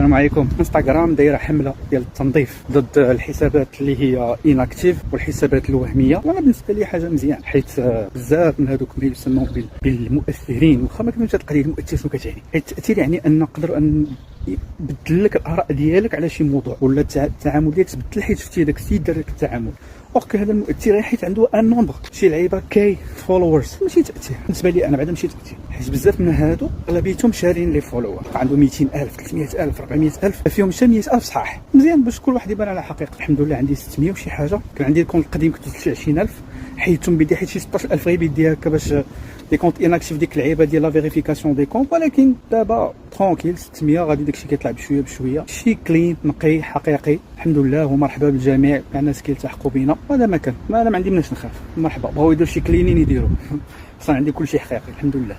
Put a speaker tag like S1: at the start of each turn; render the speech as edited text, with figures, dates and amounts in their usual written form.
S1: السلام عليكم. انستغرام دايره حمله ديال التنظيف ضد الحسابات اللي هي اناكتيف والحسابات الوهميه، وانا بالنسبه لي حاجه مزيان، حيت بزاف من هذوك ما يسموا بالمؤثرين، واخا ما كانوش تقرير المؤثر شنو كتعني. حيت التاثير يعني ان نقدر ان يبدل لك الاراء ديالك على شي موضوع، ولا التعامل ديالك تبدل حيت شفتي داك السيد دار لك التعامل. اوك هذا المؤثر حيت عنده ان نومبر، شي لعيبه كاي فولورز، ماشي تاثير بالنسبه لي انا، بعدا ماشي تاثير، حيت بزاف من هادو اغلبيتهم شارين لي فولور، عنده 200,000 300,000 400,000 فيهم حتى 100,000 صحاح. مزيان باش كل واحد يبان على حقيقه. الحمد لله عندي 600 وشي حاجه، كان عندي الكونت القديم كنت 20,000 حيدتهم بيدي، حيت شي 16,000 غير بيدي هكا باش دي كونت اناكتيف ديك اللعيبه ديال لا فيريفيكاسيون دي كونت. ولكن دابا ترونكيل 600 غادي داكشي كيطلع بشويه بشويه، شي كلين نقي حقيقي. الحمد لله ومرحبا بالجميع كاع الناس كيلتحقوا بينا، وهذا ما كان، ما انا ما عندي مناش نخاف. مرحبا، بغاو يديروا شي كلينين يديروا، اصلا عندي كلشي حقيقي الحمد لله.